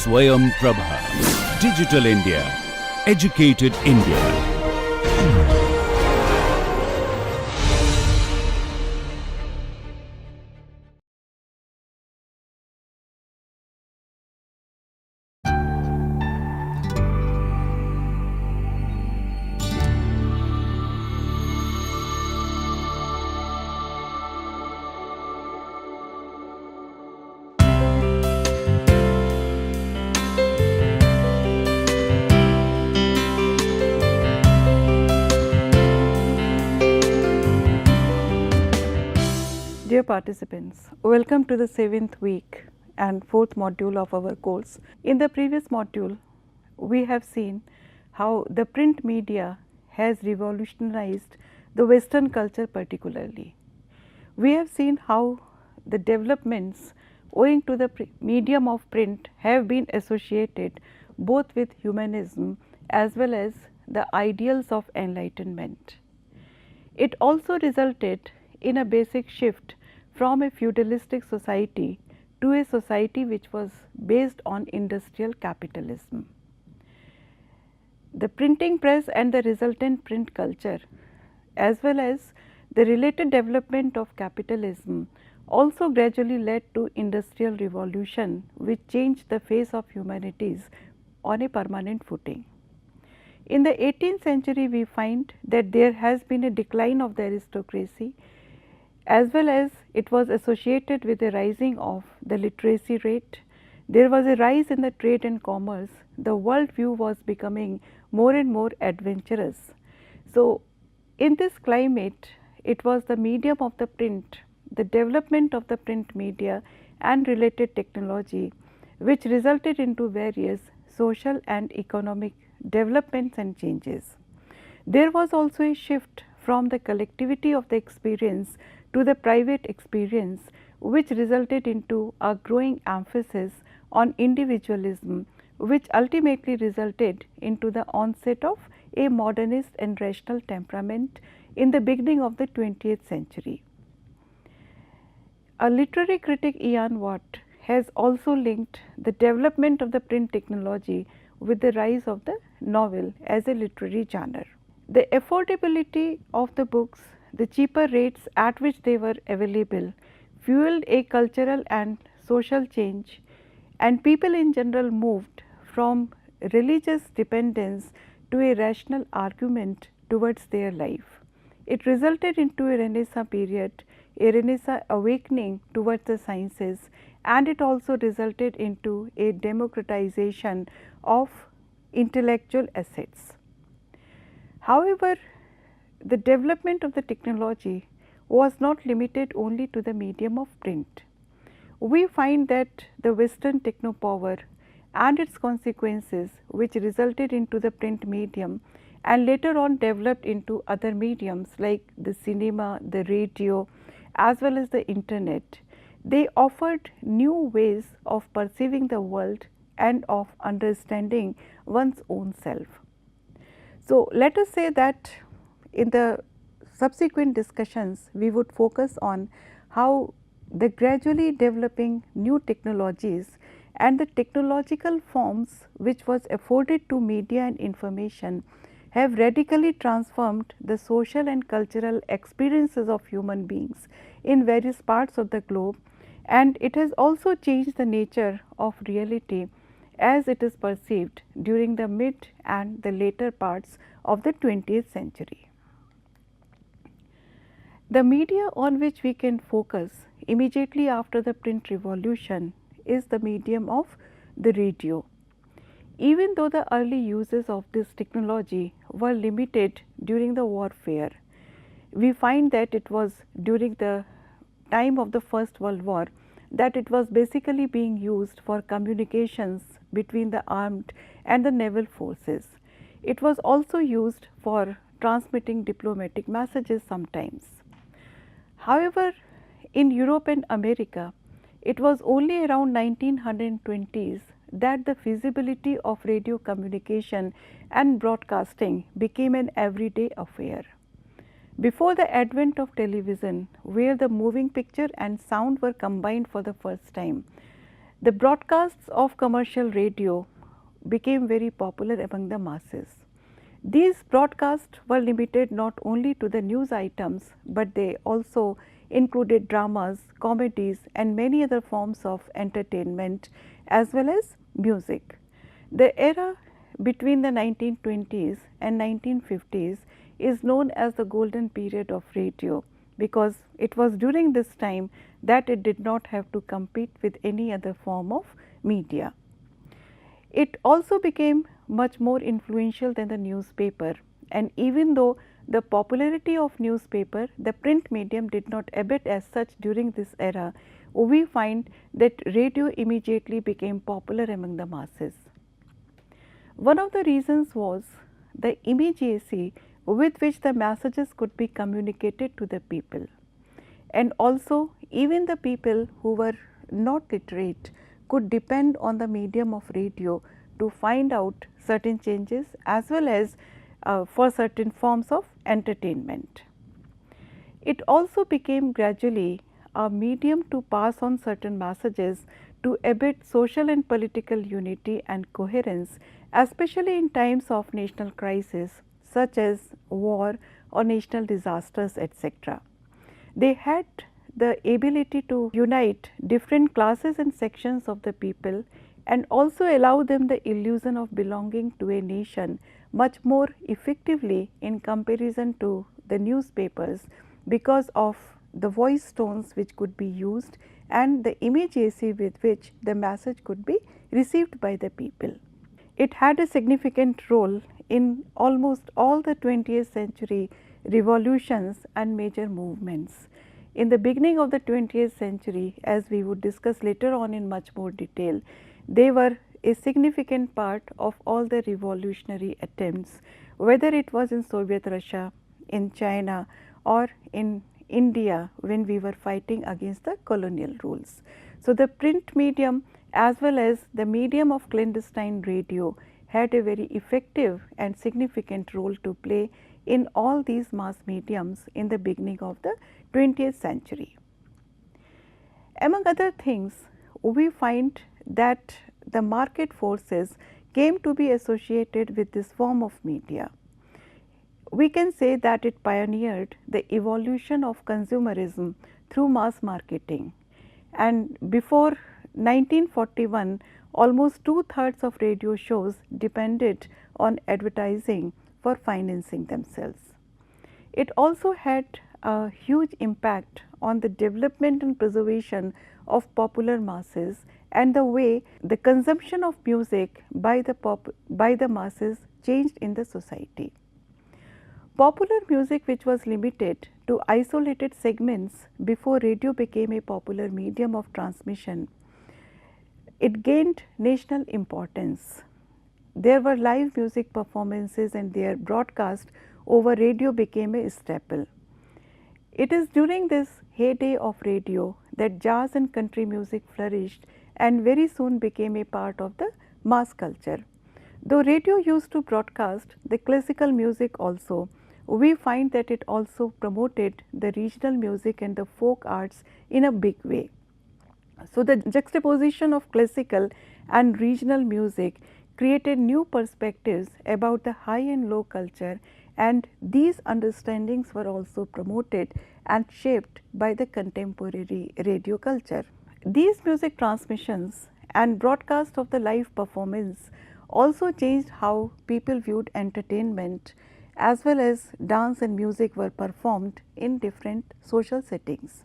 Swayam Prabha. Digital India. Educated India. Dear participants, welcome to the 7th week and 4th module of our course. In the previous module, we have seen how the print media has revolutionized the Western culture particularly. We have seen how the developments owing to the medium of print have been associated both with humanism as well as the ideals of enlightenment. It also resulted in a basic shift from a feudalistic society to a society which was based on industrial capitalism. The printing press and the resultant print culture, as well as the related development of capitalism, also gradually led to industrial revolution which changed the face of humanities on a permanent footing. In the 18th century, we find that there has been a decline of the aristocracy, as well as it was associated with the rising of the literacy rate. There was a rise in the trade and commerce. The world view was becoming more and more adventurous. So, in this climate, it was the medium of the print, the development of the print media and related technology, which resulted into various social and economic developments and changes. There was also a shift from the collectivity of the experience to the private experience, which resulted into a growing emphasis on individualism, which ultimately resulted into the onset of a modernist and rational temperament in the beginning of the 20th century. A literary critic, Ian Watt, has also linked the development of the print technology with the rise of the novel as a literary genre. The affordability of the books, the cheaper rates at which they were available, fueled a cultural and social change, and people in general moved from religious dependence to a rational argument towards their life. It resulted into a Renaissance period, a Renaissance awakening towards the sciences, and it also resulted into a democratization of intellectual assets. However, the development of the technology was not limited only to the medium of print. We find that the Western techno power and its consequences, which resulted into the print medium and later on developed into other mediums like the cinema, the radio, as well as the internet, they offered new ways of perceiving the world and of understanding one's own self. So, let us say that in the subsequent discussions, we would focus on how the gradually developing new technologies and the technological forms which was afforded to media and information have radically transformed the social and cultural experiences of human beings in various parts of the globe, and it has also changed the nature of reality as it is perceived during the mid and the later parts of the 20th century. The media on which we can focus immediately after the print revolution is the medium of the radio. Even though the early uses of this technology were limited during the warfare, we find that it was during the time of the First World War that it was basically being used for communications between the armed and the naval forces. It was also used for transmitting diplomatic messages sometimes. However, in Europe and America, it was only around 1920s that the feasibility of radio communication and broadcasting became an everyday affair. Before the advent of television, where the moving picture and sound were combined for the first time, The broadcasts of commercial radio became very popular among the masses. These broadcasts were limited not only to the news items, but they also included dramas, comedies and many other forms of entertainment as well as music. The era between the 1920s and 1950s is known as the golden period of radio, because it was during this time that it did not have to compete with any other form of media. It also became much more influential than the newspaper, and even though the popularity of newspaper, the print medium did not abate as such during this era, we find that radio immediately became popular among the masses. One of the reasons was the immediacy with which the messages could be communicated to the people, and also even the people who were not literate could depend on the medium of radio to find out certain changes as well as for certain forms of entertainment. It also became gradually a medium to pass on certain messages to abet social and political unity and coherence, especially in times of national crisis such as war or national disasters, etc. They had the ability to unite different classes and sections of the people and also allow them the illusion of belonging to a nation much more effectively in comparison to the newspapers, because of the voice tones which could be used and the immediacy with which the message could be received by the people. It had a significant role in almost all the 20th century revolutions and major movements. In the beginning of the 20th century, as we would discuss later on in much more detail, they were a significant part of all the revolutionary attempts, whether it was in Soviet Russia, in China or in India when we were fighting against the colonial rules. So, the print medium as well as the medium of clandestine radio had a very effective and significant role to play in all these mass mediums in the beginning of the 20th century. Among other things, we find that the market forces came to be associated with this form of media. We can say that it pioneered the evolution of consumerism through mass marketing, and before 1941 almost 2/3 of radio shows depended on advertising for financing themselves. It also had a huge impact on the development and preservation of popular masses and the way the consumption of music by the masses changed in the society. Popular music, which was limited to isolated segments before radio became a popular medium of transmission, it gained national importance. There were live music performances and their broadcast over radio became a staple. It is during this heyday of radio that jazz and country music flourished and very soon became a part of the mass culture. Though radio used to broadcast the classical music also, we find that it also promoted the regional music and the folk arts in a big way. So, the juxtaposition of classical and regional music created new perspectives about the high and low culture, and these understandings were also promoted and shaped by the contemporary radio culture. These music transmissions and broadcast of the live performance also changed how people viewed entertainment, as well as dance and music were performed in different social settings.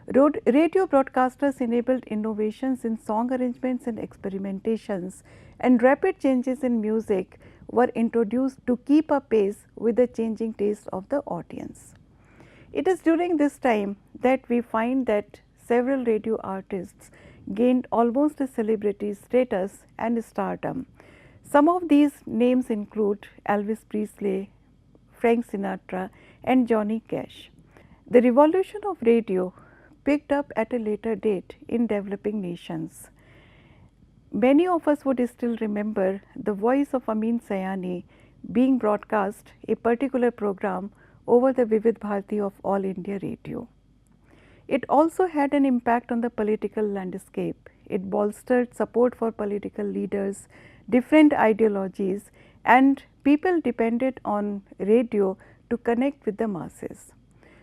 Radio broadcasters enabled innovations in song arrangements and experimentations, and rapid changes in music were introduced to keep a pace with the changing taste of the audience. It is during this time that we find that several radio artists gained almost a celebrity status and stardom. Some of these names include Elvis Presley, Frank Sinatra and Johnny Cash. The revolution of radio picked up at a later date in developing nations. Many of us would still remember the voice of Amin Sayani being broadcast a particular program over the Vivid Bharati of All India Radio. It also had an impact on the political landscape. it bolstered support for political leaders, different ideologies, and people depended on radio to connect with the masses.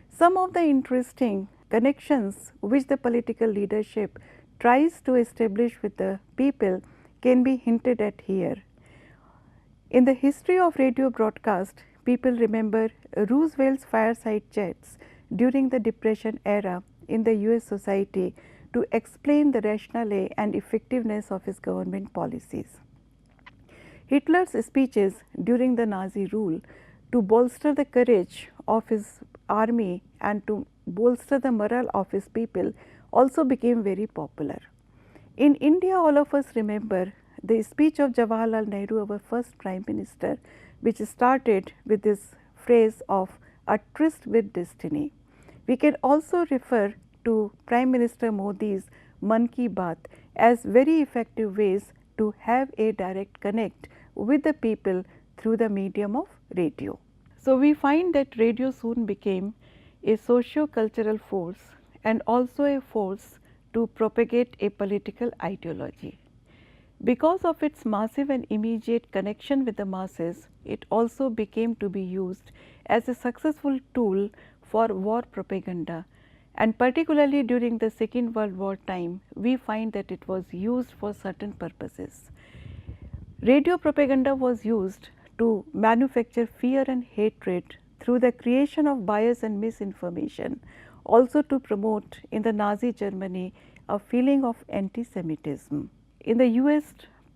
Some of the interesting connections which the political leadership tries to establish with the people can be hinted at here. In the history of radio broadcast, people remember Roosevelt's fireside chats during the Depression era in the US society to explain the rationale and effectiveness of his government policies. Hitler's speeches during the Nazi rule to bolster the courage of his army and to bolster the morale of his people also became very popular. In India, all of us remember the speech of Jawaharlal Nehru, our first Prime Minister, which started with this phrase of a tryst with destiny. We can also refer to Prime Minister Modi's Man Ki Baat as very effective ways to have a direct connect with the people through the medium of radio. So, we find that radio soon became a socio-cultural force and also a force to propagate a political ideology. Because of its massive and immediate connection with the masses, it also became to be used as a successful tool for war propaganda, and particularly during the Second World War time, we find that it was used for certain purposes. Radio propaganda was used to manufacture fear and hatred through the creation of bias and misinformation, also to promote in the Nazi Germany a feeling of anti-Semitism. In the US,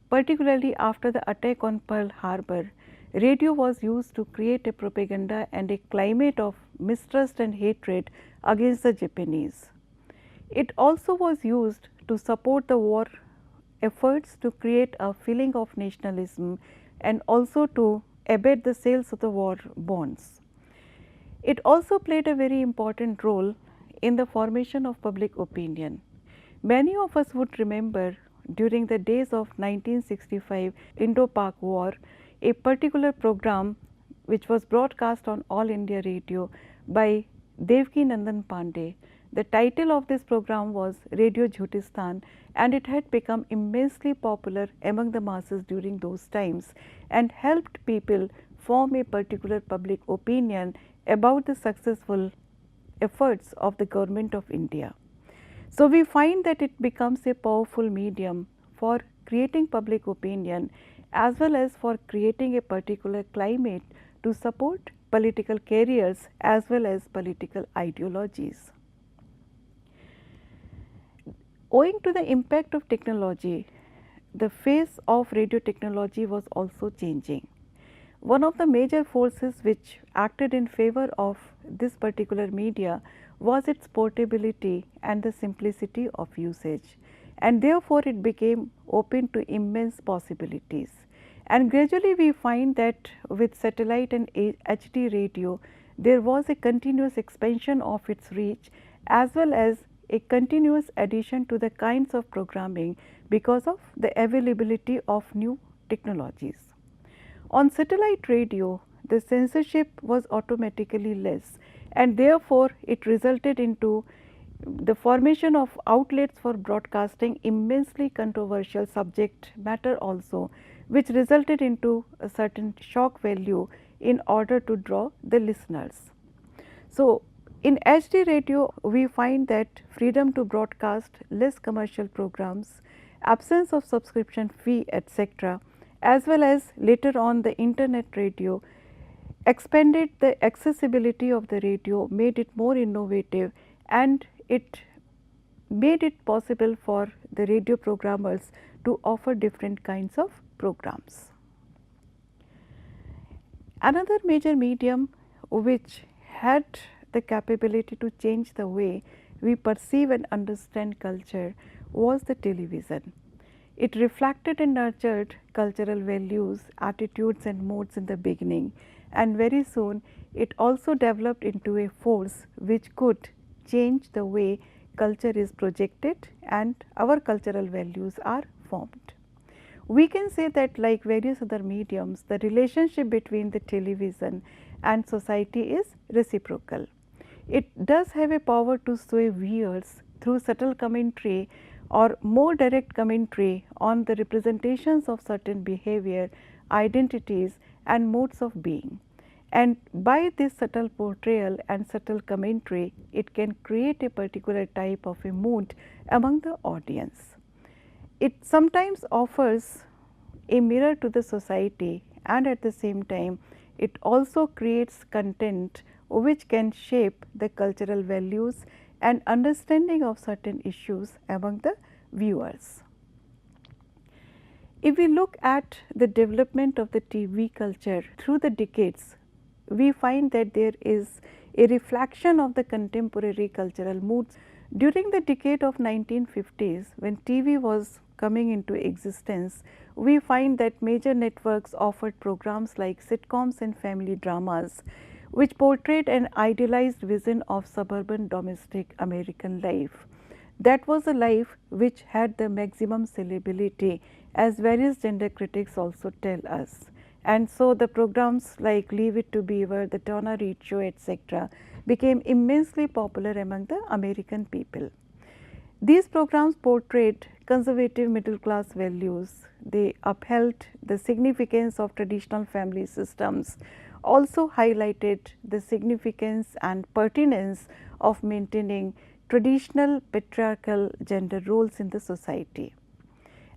particularly after the attack on Pearl Harbor, radio was used to create a propaganda and a climate of mistrust and hatred against the Japanese. It also was used to support the war efforts to create a feeling of nationalism and also to abet the sales of the war bonds. It also played a very important role in the formation of public opinion. Many of us would remember during the days of 1965 Indo-Pak War, a particular program which was broadcast on All India Radio by Devki Nandan Pandey. The title of this program was Radio Jhutistan, and it had become immensely popular among the masses during those times and helped people form a particular public opinion about the successful efforts of the government of India. So, we find that it becomes a powerful medium for creating public opinion as well as for creating a particular climate to support political careers as well as political ideologies. Owing to the impact of technology, the face of radio technology was also changing. One of the major forces which acted in favor of this particular media was its portability and the simplicity of usage, and therefore it became open to immense possibilities. And gradually we find that with satellite and HD radio, there was a continuous expansion of its reach as well as a continuous addition to the kinds of programming because of the availability of new technologies. On satellite radio, the censorship was automatically less, and therefore it resulted into the formation of outlets for broadcasting immensely controversial subject matter also, which resulted into a certain shock value in order to draw the listeners. So, in HD radio, we find that freedom to broadcast less commercial programs, absence of subscription fee, etc., as well as later on the internet radio expanded the accessibility of the radio, made it more innovative, and it made it possible for the radio programmers to offer different kinds of programs. Another major medium which had the capability to change the way we perceive and understand culture was the television. It reflected and nurtured cultural values, attitudes and modes in the beginning, and very soon it also developed into a force which could change the way culture is projected and our cultural values are formed. We can say that like various other mediums, the relationship between the television and society is reciprocal. It does have a power to sway viewers through subtle commentary or more direct commentary on the representations of certain behavior, identities and modes of being. And by this subtle portrayal and subtle commentary, it can create a particular type of a mood among the audience. It sometimes offers a mirror to the society, and at the same time it also creates content which can shape the cultural values and understanding of certain issues among the viewers. If we look at the development of the TV culture through the decades, we find that there is a reflection of the contemporary cultural moods. During the decade of 1950s, when TV was coming into existence, we find that major networks offered programs like sitcoms and family dramas, which portrayed an idealized vision of suburban domestic American life. That was a life which had the maximum salability, as various gender critics also tell us. And so the programs like Leave It to Beaver, The Donna Reed Show, etc., became immensely popular among the American people. These programs portrayed conservative middle class values. They upheld the significance of traditional family systems, also highlighted the significance and pertinence of maintaining traditional patriarchal gender roles in the society.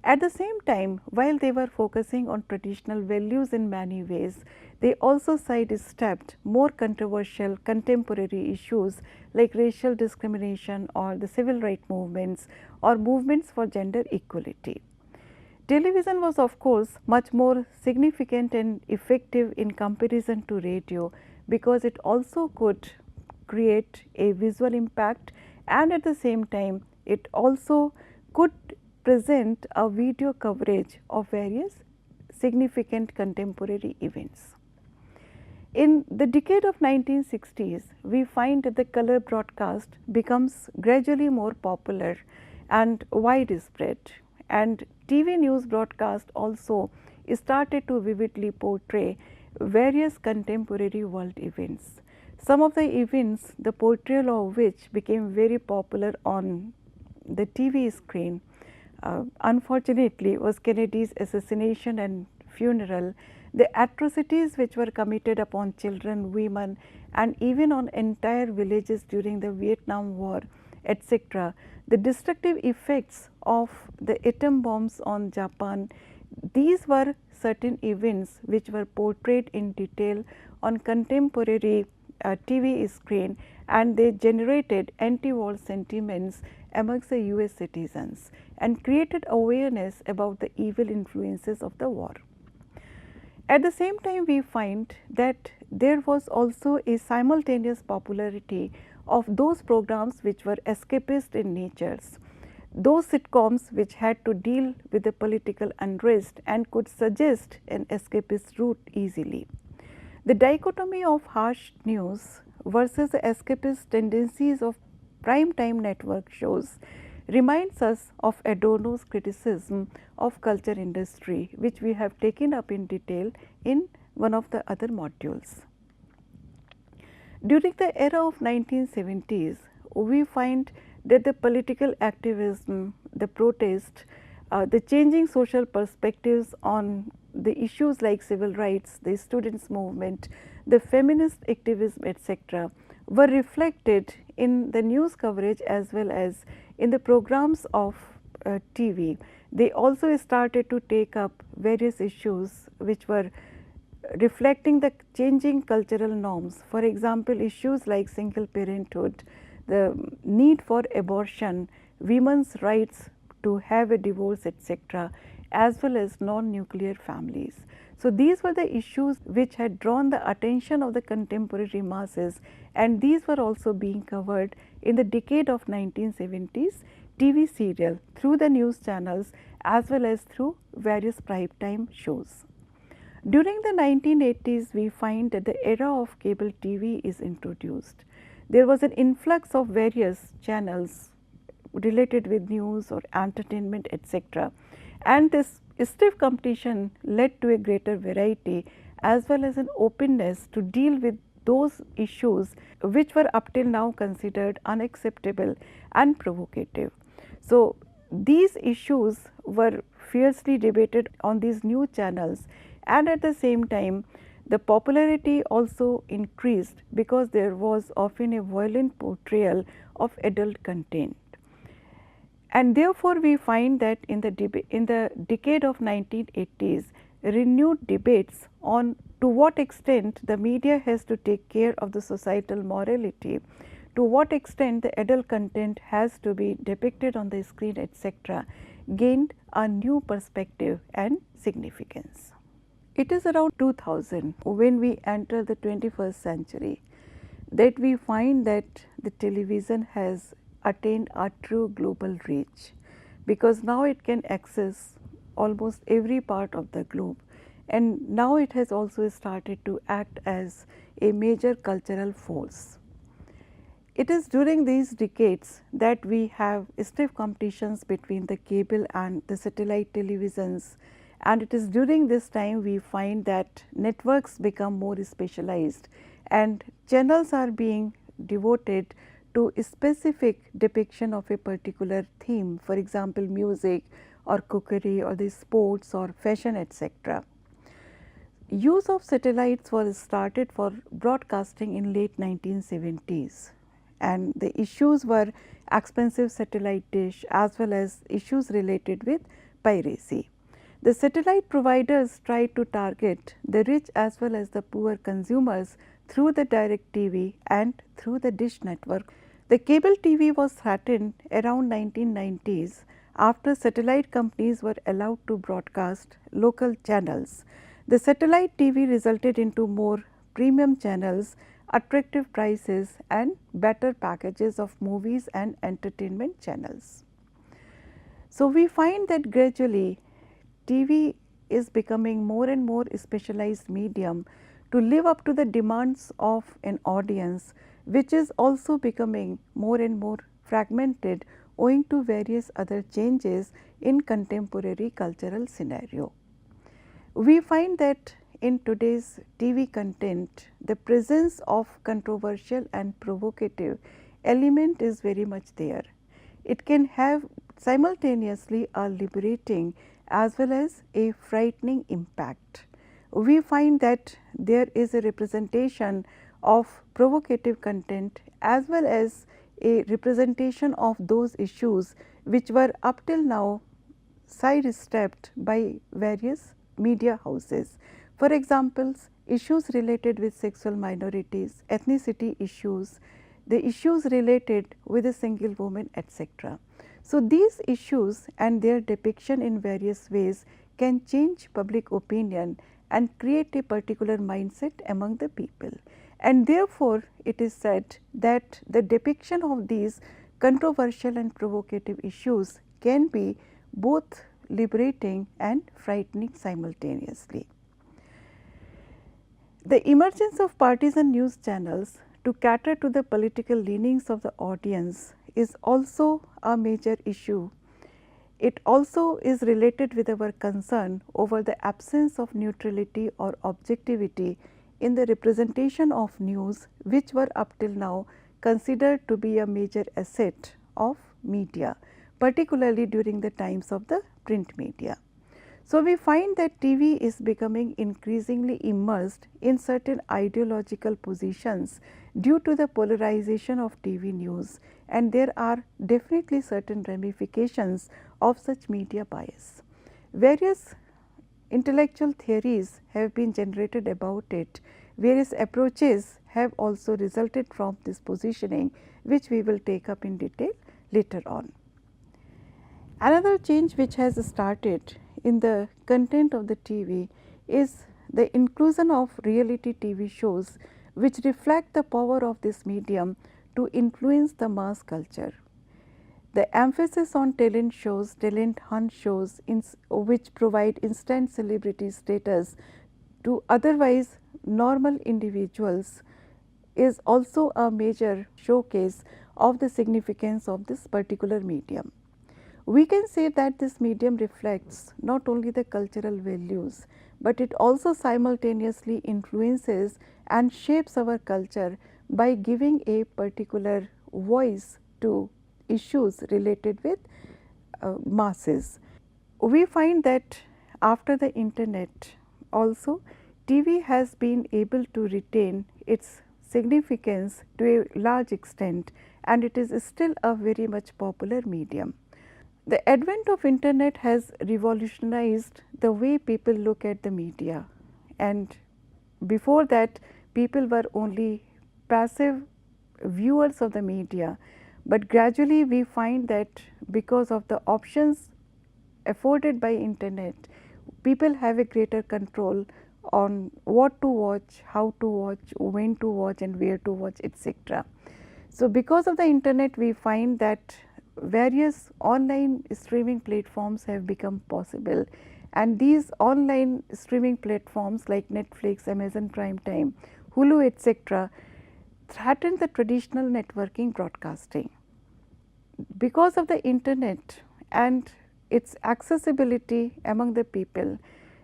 At the same time, while they were focusing on traditional values in many ways, they also sidestepped more controversial contemporary issues like racial discrimination or the civil rights movements or movements for gender equality. Television was of course much more significant and effective in comparison to radio, because it also could create a visual impact, and at the same time it also could present a video coverage of various significant contemporary events. In the decade of 1960s, we find that the color broadcast becomes gradually more popular and widespread, and TV news broadcast also started to vividly portray various contemporary world events. Some of the events, the portrayal of which became very popular on the TV screen, unfortunately, was Kennedy's assassination and funeral, the atrocities which were committed upon children, women and even on entire villages during the Vietnam War, etc., the destructive effects of the atom bombs on Japan. These were certain events which were portrayed in detail on contemporary TV screen, and they generated anti-war sentiments amongst the US citizens and created awareness about the evil influences of the war. At the same time, we find that there was also a simultaneous popularity of those programs which were escapist in nature, those sitcoms which had to deal with the political unrest and could suggest an escapist route easily. The dichotomy of harsh news versus the escapist tendencies of prime time network shows reminds us of Adorno's criticism of culture industry, which we have taken up in detail in one of the other modules. During the era of 1970s, we find that the political activism, the protest, the changing social perspectives on the issues like civil rights, the students movement, the feminist activism, etc., were reflected in the news coverage as well as in the programs of TV. They also started to take up various issues which were reflecting the changing cultural norms. For example, issues like single parenthood, the need for abortion, women's rights to have a divorce, etc., as well as non-nuclear families. So, these were the issues which had drawn the attention of the contemporary masses, and these were also being covered in the decade of 1970s TV serial through the news channels as well as through various prime time shows. During the 1980s, we find that the era of cable TV is introduced. There was an influx of various channels related with news or entertainment, etc., and this stiff competition led to a greater variety as well as an openness to deal with those issues which were up till now considered unacceptable and provocative. So, these issues were fiercely debated on these new channels, and at the same time the popularity also increased because there was often a violent portrayal of adult content. And therefore, we find that in the decade of 1980s, renewed debates on to what extent the media has to take care of the societal morality, to what extent the adult content has to be depicted on the screen, etc., gained a new perspective and significance. It is around 2000 when we enter the 21st century that we find that the television has attained a true global reach, because now it can access almost every part of the globe, and now it has also started to act as a major cultural force. It is during these decades that we have stiff competitions between the cable and the satellite televisions, and it is during this time we find that networks become more specialized and channels are being devoted to a specific depiction of a particular theme, for example, music or cookery or the sports or fashion, etc. Use of satellites was started for broadcasting in late 1970s, and the issues were expensive satellite dish as well as issues related with piracy. The satellite providers tried to target the rich as well as the poor consumers through the direct TV and through the dish network. The cable TV was threatened around 1990s after satellite companies were allowed to broadcast local channels. The satellite TV resulted into more premium channels, attractive prices and better packages of movies and entertainment channels. So, we find that gradually TV is becoming more and more specialized medium to live up to the demands of an audience, which is also becoming more and more fragmented owing to various other changes in contemporary cultural scenario. We find that in today's TV content, the presence of controversial and provocative element is very much there. It can have simultaneously a liberating as well as a frightening impact. We find that there is a representation of provocative content as well as a representation of those issues which were up till now sidestepped by various media houses. For example, issues related with sexual minorities, ethnicity issues, the issues related with a single woman, etc. So, these issues and their depiction in various ways can change public opinion and create a particular mindset among the people. And therefore, it is said that the depiction of these controversial and provocative issues can be both liberating and frightening simultaneously. The emergence of partisan news channels to cater to the political leanings of the audience is also a major issue. It also is related with our concern over the absence of neutrality or objectivity in the representation of news, which were up till now considered to be a major asset of media, particularly during the times of the print media. So, we find that TV is becoming increasingly immersed in certain ideological positions due to the polarization of TV news, and there are definitely certain ramifications of such media bias. Various intellectual theories have been generated about it, various approaches have also resulted from this positioning, which we will take up in detail later on. Another change which has started in the content of the TV is the inclusion of reality TV shows, which reflect the power of this medium to influence the mass culture. The emphasis on talent shows, talent hunt shows, which provide instant celebrity status to otherwise normal individuals, is also a major showcase of the significance of this particular medium. We can say that this medium reflects not only the cultural values, but it also simultaneously influences and shapes our culture by giving a particular voice to issues related with masses. We find that after the internet also, TV has been able to retain its significance to a large extent, and it is still a very much popular medium. The advent of internet has revolutionized the way people look at the media, and before that people were only passive viewers of the media, but gradually we find that because of the options afforded by internet, people have a greater control on what to watch, how to watch, when to watch and where to watch, etc. So, because of the internet we find that various online streaming platforms have become possible, and these online streaming platforms like Netflix, Amazon Prime Time, Hulu, etc. threaten the traditional networking broadcasting. Because of the internet and its accessibility among the people,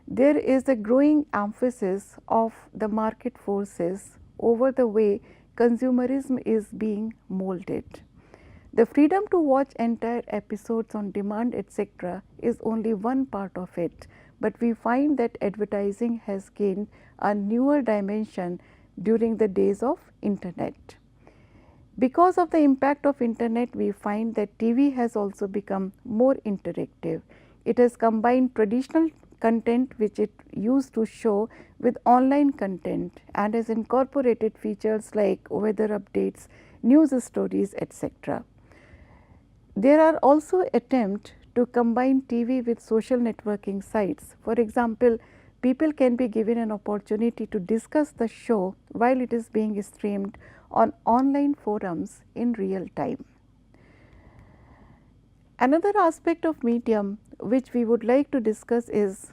there is a growing emphasis of the market forces over the way consumerism is being molded. The freedom to watch entire episodes on demand, etc., is only one part of it, but we find that advertising has gained a newer dimension during the days of internet. Because of the impact of internet, we find that TV has also become more interactive. It has combined traditional content which it used to show with online content and has incorporated features like weather updates, news stories, etc. There are also attempts to combine TV with social networking sites. For example, people can be given an opportunity to discuss the show while it is being streamed on online forums in real time. Another aspect of medium which we would like to discuss is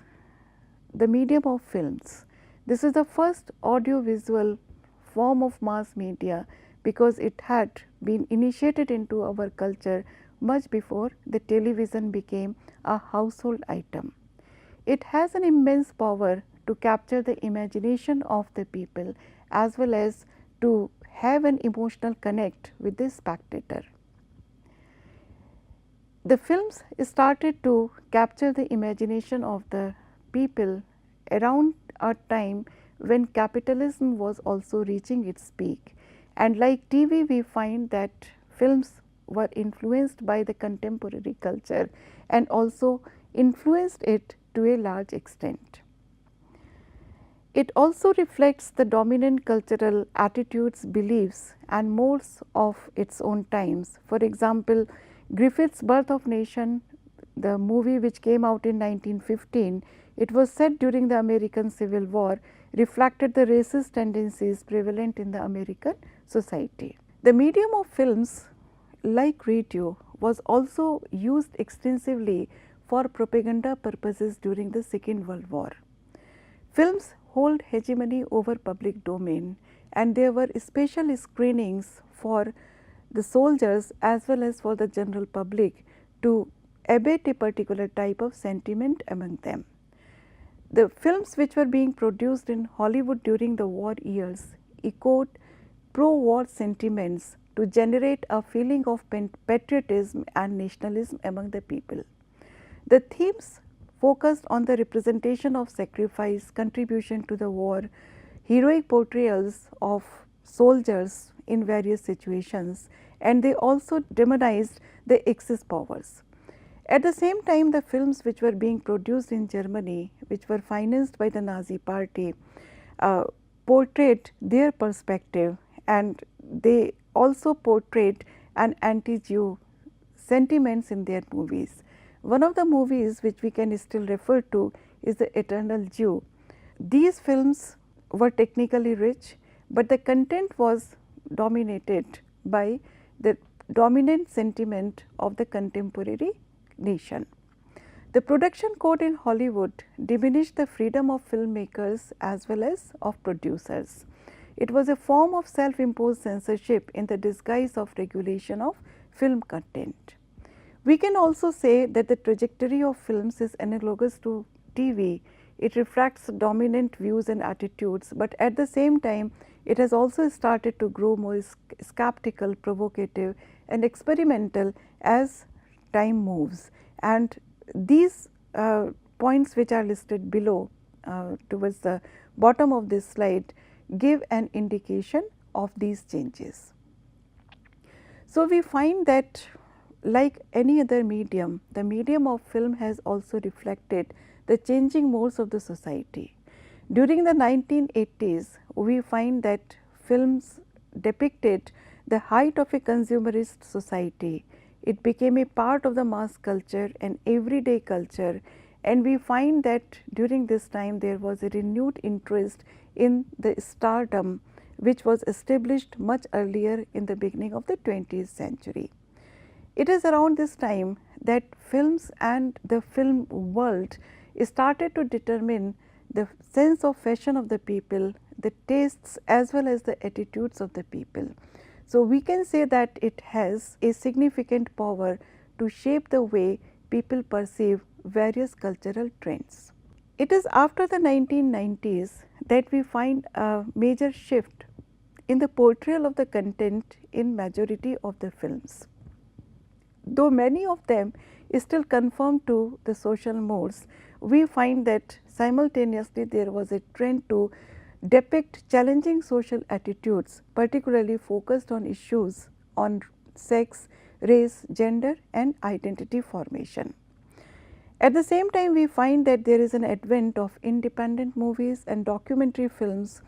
the medium of films. This is the first audiovisual form of mass media because it had been initiated into our culture much before the television became a household item. It has an immense power to capture the imagination of the people as well as to have an emotional connect with the spectator. The films started to capture the imagination of the people around a time when capitalism was also reaching its peak, and like TV we find that films were influenced by the contemporary culture and also influenced it to a large extent. It also reflects the dominant cultural attitudes, beliefs and modes of its own times. For example, Griffith's Birth of Nation, the movie which came out in 1915, it was set during the American Civil War, reflected the racist tendencies prevalent in the American society. The medium of films, like radio, was also used extensively for propaganda purposes during the Second World War. Films hold hegemony over public domain, and there were special screenings for the soldiers as well as for the general public to abate a particular type of sentiment among them. The films which were being produced in Hollywood during the war years echoed pro-war sentiments to generate a feeling of patriotism and nationalism among the people. The themes focused on the representation of sacrifice, contribution to the war, heroic portrayals of soldiers in various situations, and they also demonized the Axis powers. At the same time, the films which were being produced in Germany, which were financed by the Nazi party, portrayed their perspective, and they also portrayed an anti-Jew sentiments in their movies. One of the movies which we can still refer to is The Eternal Jew. These films were technically rich, but the content was dominated by the dominant sentiment of the contemporary nation. The production code in Hollywood diminished the freedom of filmmakers as well as of producers. It was a form of self-imposed censorship in the disguise of regulation of film content. We can also say that the trajectory of films is analogous to TV. It reflects dominant views and attitudes, but at the same time it has also started to grow more skeptical, provocative and experimental as time moves. and these points which are listed below towards the bottom of this slide give an indication of these changes. So, we find that like any other medium, the medium of film has also reflected the changing modes of the society. During the 1980s, we find that films depicted the height of a consumerist society. It became a part of the mass culture and everyday culture, and we find that during this time there was a renewed interest in the stardom which was established much earlier in the beginning of the 20th century. It is around this time that films and the film world started to determine the sense of fashion of the people, the tastes as well as the attitudes of the people. So, we can say that it has a significant power to shape the way people perceive various cultural trends. It is after the 1990s that we find a major shift in the portrayal of the content in majority of the films. Though many of them still conform to the social modes, we find that simultaneously there was a trend to depict challenging social attitudes, particularly focused on issues on sex, race, gender and identity formation. At the same time, we find that there is an advent of independent movies and documentary films,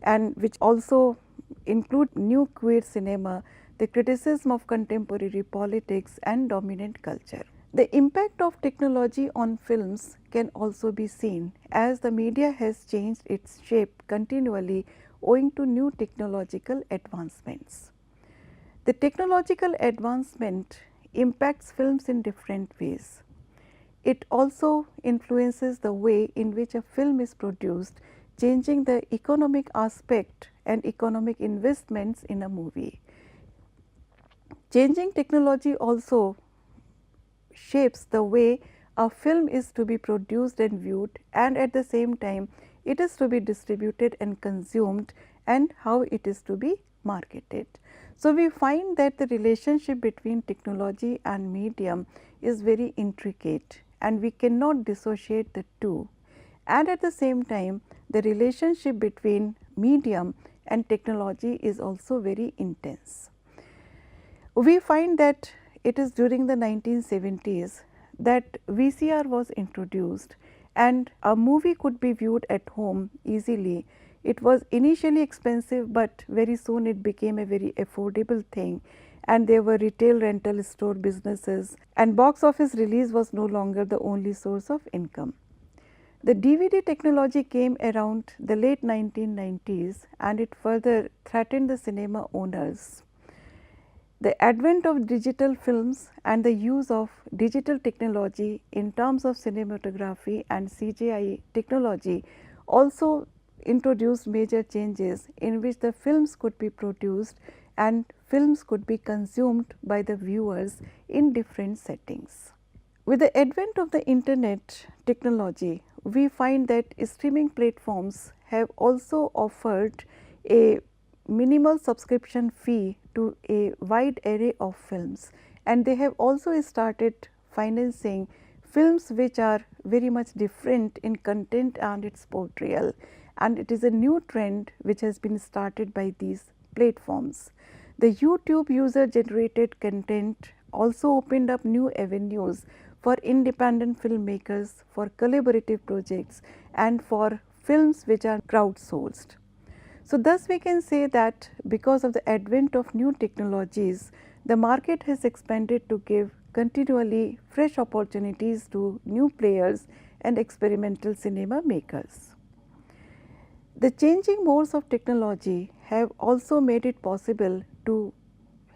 and which also include new queer cinema, the criticism of contemporary politics and dominant culture. The impact of technology on films can also be seen, as the media has changed its shape continually owing to new technological advancements. The technological advancement impacts films in different ways. It also influences the way in which a film is produced, changing the economic aspect and economic investments in a movie. Changing technology also shapes the way a film is to be produced and viewed, and at the same time it is to be distributed and consumed, and how it is to be marketed. So, we find that the relationship between technology and medium is very intricate, and we cannot dissociate the two, and at the same time the relationship between medium and technology is also very intense. We find that it is during the 1970s that VCR was introduced, and a movie could be viewed at home easily. It was initially expensive, but very soon it became a very affordable thing, and there were retail rental store businesses, and box office release was no longer the only source of income. The DVD technology came around the late 1990s, and it further threatened the cinema owners. The advent of digital films and the use of digital technology in terms of cinematography and CGI technology also introduced major changes in which the films could be produced and films could be consumed by the viewers in different settings. With the advent of the internet technology, we find that streaming platforms have also offered a minimal subscription fee to a wide array of films, and they have also started financing films which are very much different in content and its portrayal, and it is a new trend which has been started by these platforms. The YouTube user generated content also opened up new avenues for independent filmmakers, for collaborative projects and for films which are crowdsourced. So, thus we can say that because of the advent of new technologies, the market has expanded to give continually fresh opportunities to new players and experimental cinema makers. The changing modes of technology have also made it possible to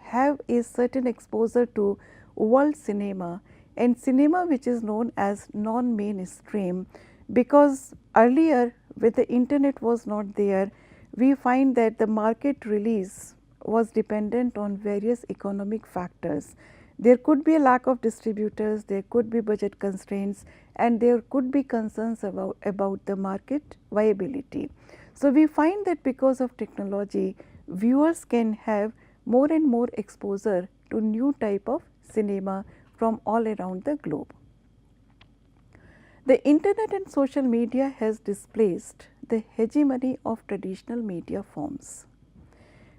have a certain exposure to world cinema and cinema which is known as non-mainstream, because earlier when the internet was not there, we find that the market release was dependent on various economic factors. There could be a lack of distributors, there could be budget constraints, and there could be concerns about the market viability. So, we find that because of technology, viewers can have more and more exposure to new type of cinema from all around the globe. The internet and social media has displaced the hegemony of traditional media forms.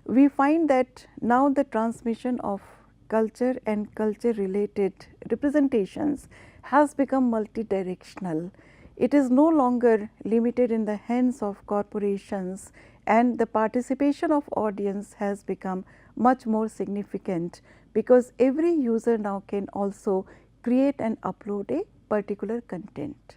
We find that now the transmission of culture and culture related representations has become multidirectional. It is no longer limited in the hands of corporations, and the participation of audience has become much more significant, because every user now can also create and upload a particular content.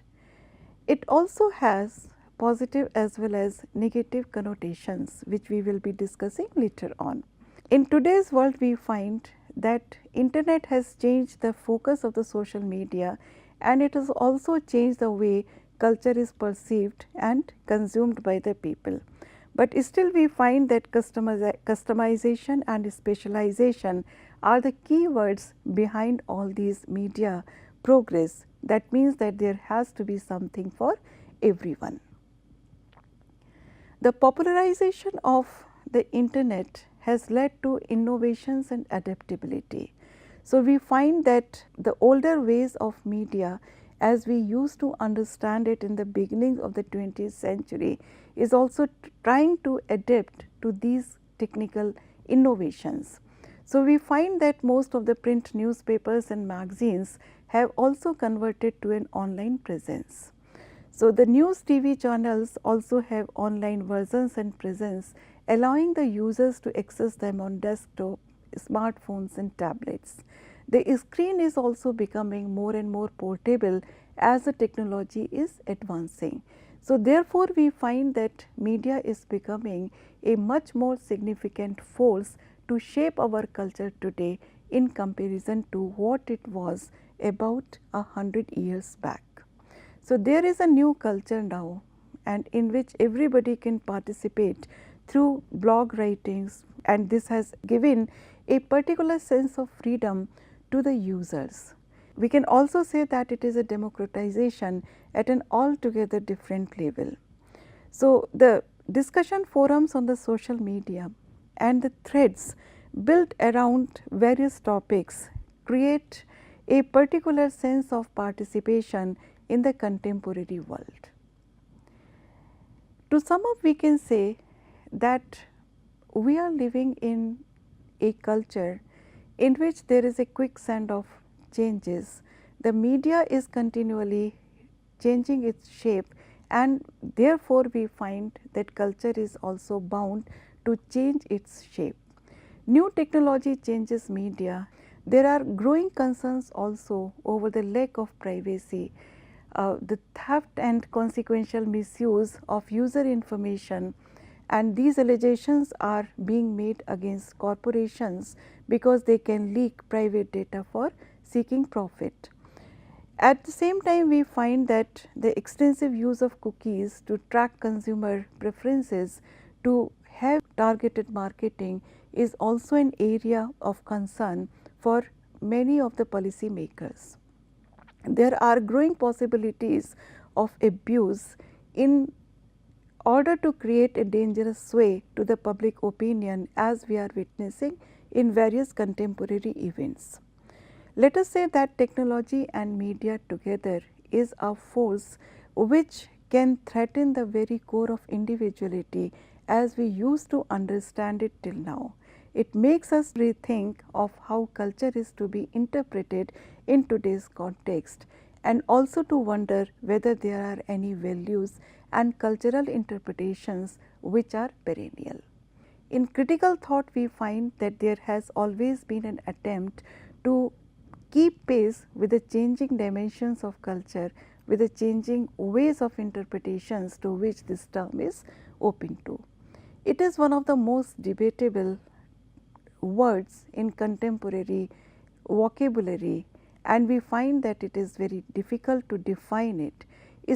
It also has positive as well as negative connotations, which we will be discussing later on. In today's world, we find that internet has changed the focus of the social media, and it has also changed the way culture is perceived and consumed by the people. But still we find that customization and specialization are the key words behind all these media progress. That means that there has to be something for everyone. The popularization of the internet has led to innovations and adaptability. So, we find that the older ways of media, as we used to understand it in the beginning of the 20th century, is also trying to adapt to these technical innovations. So, we find that most of the print newspapers and magazines have also converted to an online presence. So, the news TV channels also have online versions and presence, allowing the users to access them on desktop, smartphones and tablets. The screen is also becoming more and more portable as the technology is advancing. So, therefore, we find that media is becoming a much more significant force to shape our culture today in comparison to what it was about 100 years back. So, there is a new culture now, and in which everybody can participate through blog writings, and this has given a particular sense of freedom to the users. We can also say that it is a democratization at an altogether different level. So, the discussion forums on the social media and the threads built around various topics create a particular sense of participation in the contemporary world. To sum up, we can say that we are living in a culture in which there is a quicksand of changes. The media is continually changing its shape, and therefore, we find that culture is also bound to change its shape. New technology changes media. There are growing concerns also over the lack of privacy, the theft and consequential misuse of user information, and these allegations are being made against corporations because they can leak private data for seeking profit. At the same time, we find that the extensive use of cookies to track consumer preferences, to have targeted marketing, is also an area of concern for many of the policy makers. There are growing possibilities of abuse in order to create a dangerous sway to the public opinion, as we are witnessing in various contemporary events. Let us say that technology and media together is a force which can threaten the very core of individuality as we used to understand it till now. It makes us rethink of how culture is to be interpreted in today's context, and also to wonder whether there are any values and cultural interpretations which are perennial. In critical thought, we find that there has always been an attempt to keep pace with the changing dimensions of culture, with the changing ways of interpretations to which this term is open to. It is one of the most debatable words in contemporary vocabulary, and we find that it is very difficult to define it.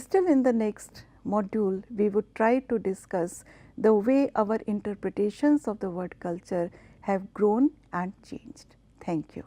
Still, in the next module, we would try to discuss the way our interpretations of the word culture have grown and changed. Thank you.